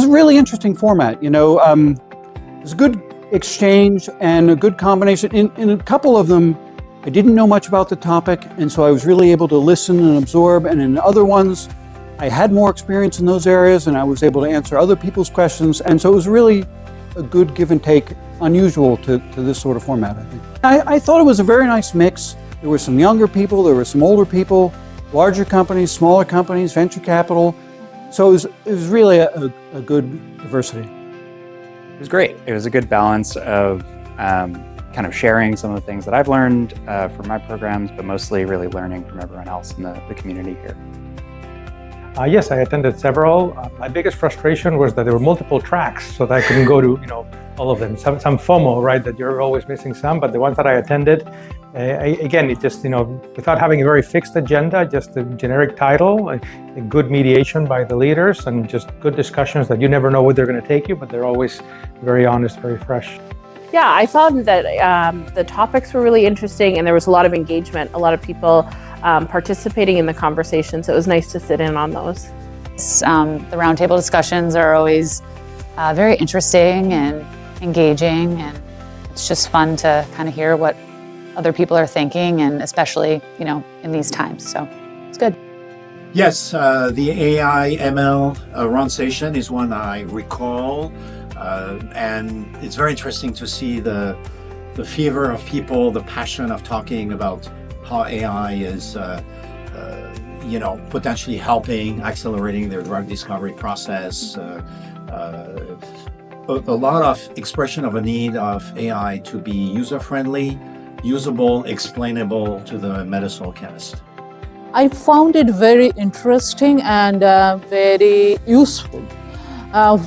a really interesting format. You know, there's a good exchange and a good combination. In a couple of them, I didn't know much about the topic, and so I was really able to listen and absorb. And in other ones, I had more experience in those areas, and I was able to answer other people's questions. And so it was really a good give and take, unusual to this sort of format, I think. I thought it was a very nice mix. There were some younger people, there were some older people, larger companies, smaller companies, venture capital. So it was really a good diversity. It was great. It was a good balance of kind of sharing some of the things that I've learned from my programs, but mostly really learning from everyone else in the community here. Yes, I attended several. My biggest frustration was that there were multiple tracks, so that I couldn't go to all of them. Some FOMO, right? That you're always missing some. But the ones that I attended, again, it just without having a very fixed agenda, just a generic title, a good mediation by the leaders, and just good discussions that you never know where they're going to take you, but they're always very honest, very fresh. Yeah, I found that the topics were really interesting, and there was a lot of engagement, a lot of people participating in the conversation, so it was nice to sit in on those. The roundtable discussions are always very interesting and engaging, and it's just fun to kind of hear what other people are thinking, and especially in these times, so it's good. Yes, the AI ML run session is one I recall, and it's very interesting to see the fever of people, the passion of talking about how AI is, potentially helping, accelerating their drug discovery process. A lot of expression of a need of AI to be user-friendly, usable, explainable to the medicinal chemist. I found it very interesting and very useful.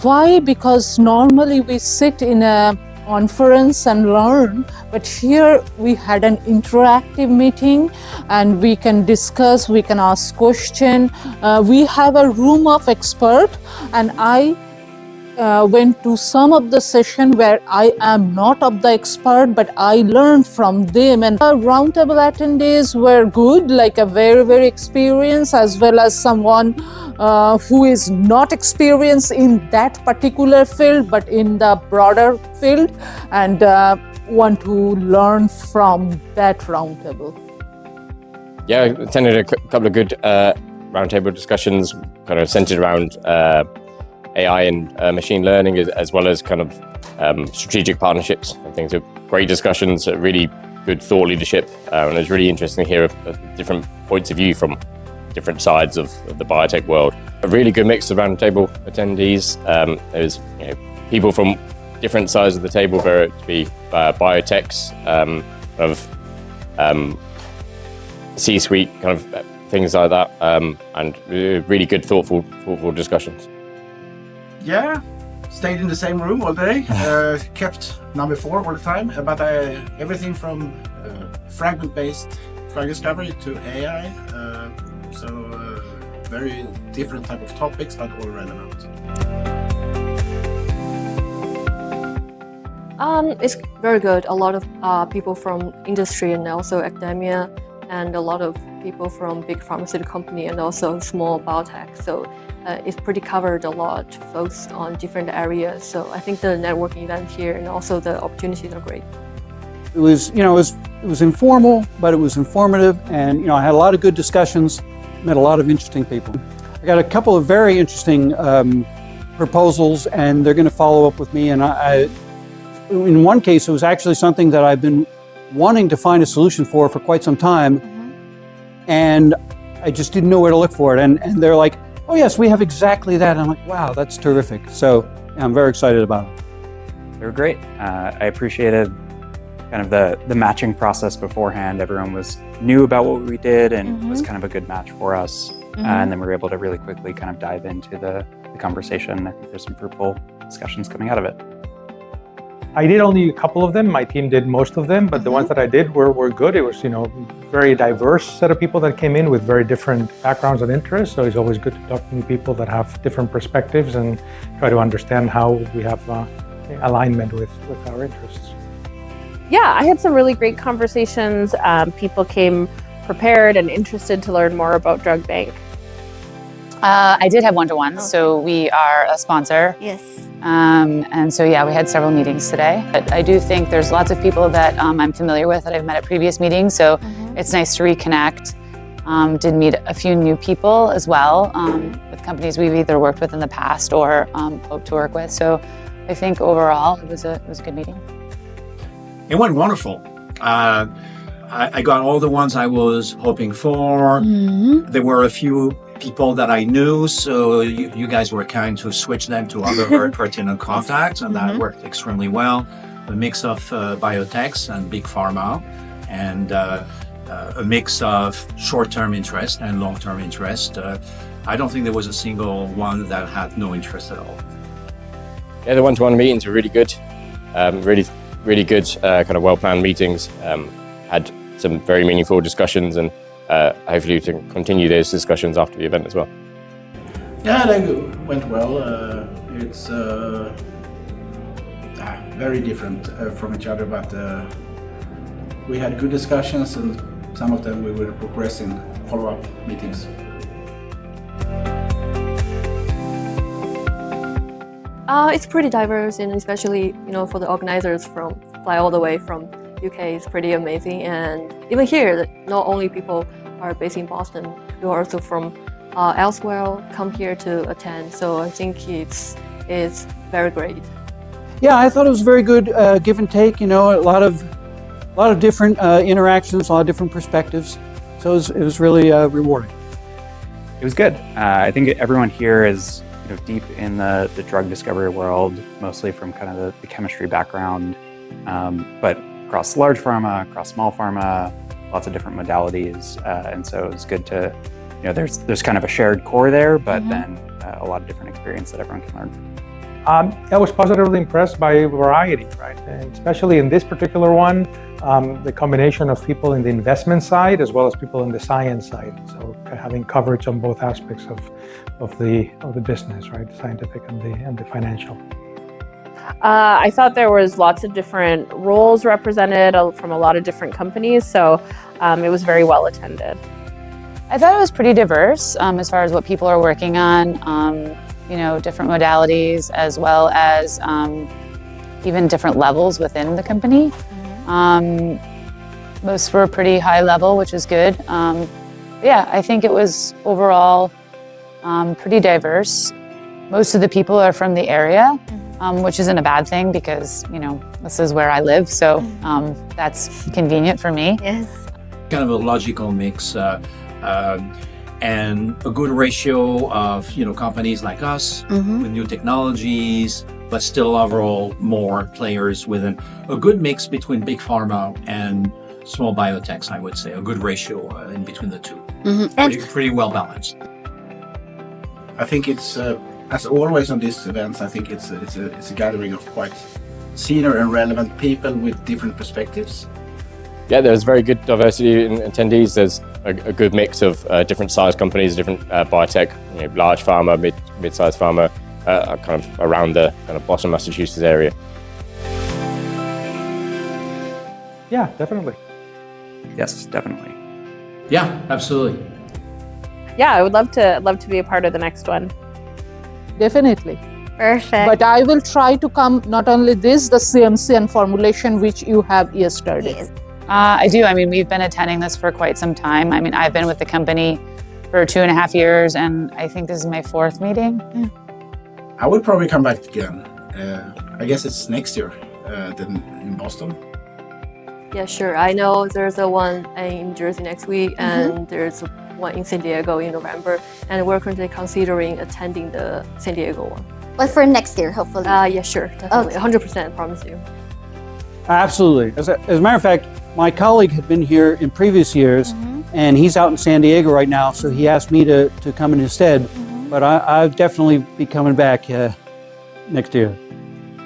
Why? Because normally we sit in a conference and learn, but here we had an interactive meeting and we can discuss, we can ask questions. We have a room of experts, and I went to some of the session where I am not of the expert, but I learned from them. And the roundtable attendees were good, like a very, very experienced, as well as someone who is not experienced in that particular field, but in the broader field, and want to learn from that roundtable. Yeah, I attended a couple of good roundtable discussions, kind of centered around AI and machine learning, as well as kind of strategic partnerships. I think they're great discussions, really good thought leadership, and it's really interesting to hear different points of view from different sides of the biotech world. A really good mix of roundtable attendees. There's people from different sides of the table, whether it be biotechs, C-suite kind of things like that, and really good, thoughtful discussions. Yeah, stayed in the same room all day, kept number 4 all the time, but everything from fragment-based drug discovery to AI, so very different type of topics, but all relevant. It's very good. A lot of people from industry and also academia, and a lot of people from big pharmaceutical company and also small biotech. So it's pretty covered a lot, folks on different areas. So I think the networking event here and also the opportunities are great. It was, it was informal, but it was informative, and I had a lot of good discussions, met a lot of interesting people. I got a couple of very interesting proposals, and they're going to follow up with me. And in one case, it was actually something that I've been wanting to find a solution for quite some time, and I just didn't know where to look for it. And they're like, "Oh yes, we have exactly that." And I'm like, "Wow, that's terrific!" So yeah, I'm very excited about it. They were great. I appreciated kind of the matching process beforehand. Everyone knew about what we did, and it was kind of a good match for us. And then we were able to really quickly kind of dive into the conversation. I think there's some fruitful discussions coming out of it. I did only a couple of them. My team did most of them, but the ones that I did were good. It was, very diverse set of people that came in with very different backgrounds and interests. So it's always good to talk to new people that have different perspectives and try to understand how we have alignment with our interests. Yeah, I had some really great conversations. People came prepared and interested to learn more about Drug Bank. I did have one-to-ones, so we are a sponsor. Yes. And so, yeah, we had several meetings today. But I do think there's lots of people that I'm familiar with that I've met at previous meetings, so it's nice to reconnect. Did meet a few new people as well with companies we've either worked with in the past or hope to work with. So I think overall it was a good meeting. It went wonderful. I got all the ones I was hoping for. There were a few people that I knew, so you guys were kind to switch them to other pertinent contacts, and that worked extremely well. A mix of biotechs and big pharma, and a mix of short-term interest and long-term interest. I don't think there was a single one that had no interest at all. Yeah, the one-to-one meetings were really good. Really good, kind of well-planned meetings. Had some very meaningful discussions, and hopefully we can continue those discussions after the event as well. Yeah, they went well. It's very different from each other, but we had good discussions, and some of them we will progress in follow-up meetings. It's pretty diverse, and especially for the organizers from fly all the way from UK, it's pretty amazing. And even here, not only people are based in Boston, people are also from elsewhere come here to attend. So I think it's very great. Yeah, I thought it was very good give and take. A lot of different interactions, a lot of different perspectives. So it was really rewarding. It was good. I think everyone here is deep in the drug discovery world, mostly from kind of the chemistry background, but across large pharma, across small pharma, lots of different modalities, and so it's good to, there's kind of a shared core there, but then a lot of different experience that everyone can learn. I was positively impressed by variety, right? And especially in this particular one, the combination of people in the investment side as well as people in the science side. So having coverage on both aspects of the business, right? The scientific and the financial. I thought there was lots of different roles represented from a lot of different companies, so it was very well attended. I thought it was pretty diverse as far as what people are working on, different modalities, as well as even different levels within the company. Most were pretty high level, which is good. Yeah, I think it was overall pretty diverse. Most of the people are from the area, which isn't a bad thing because, this is where I live, so that's convenient for me. Yes. Kind of a logical mix, and a good ratio of, companies like us with new technologies, but still overall more players with a good mix between big pharma and small biotechs, I would say. A good ratio in between the two. Pretty well balanced. I think it's, as always on these events, I think it's a gathering of quite senior and relevant people with different perspectives. Yeah, there's very good diversity in attendees. There's a good mix of different size companies, different biotech, large pharma, mid-sized pharma, kind of around the kind of Boston, Massachusetts area. Yeah, definitely. Yes, definitely. Yeah, absolutely. Yeah, I would love to be a part of the next one. Definitely. Perfect. But I will try to come not only this, the CMC and formulation which you have yesterday. Yes. I do. We've been attending this for quite some time. I've been with the company for 2.5 years, and I think this is my 4th meeting. I would probably come back again. I guess it's next year then in Boston. Yeah, sure. I know there's a one in Jersey next week, and there's one in San Diego in November, and we're currently considering attending the San Diego one. But for next year, hopefully. Yeah, sure, definitely, Okay. 100%, promise you. Absolutely. As a matter of fact, my colleague had been here in previous years, and he's out in San Diego right now, so he asked me to come in his stead. But I'll definitely be coming back next year.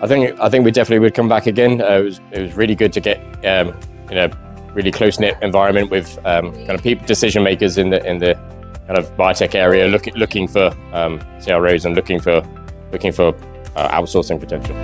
I think we definitely would come back again. It was really good to get in a really close-knit environment with kind of decision makers in the kind of biotech area, looking for CROs and looking for outsourcing potential.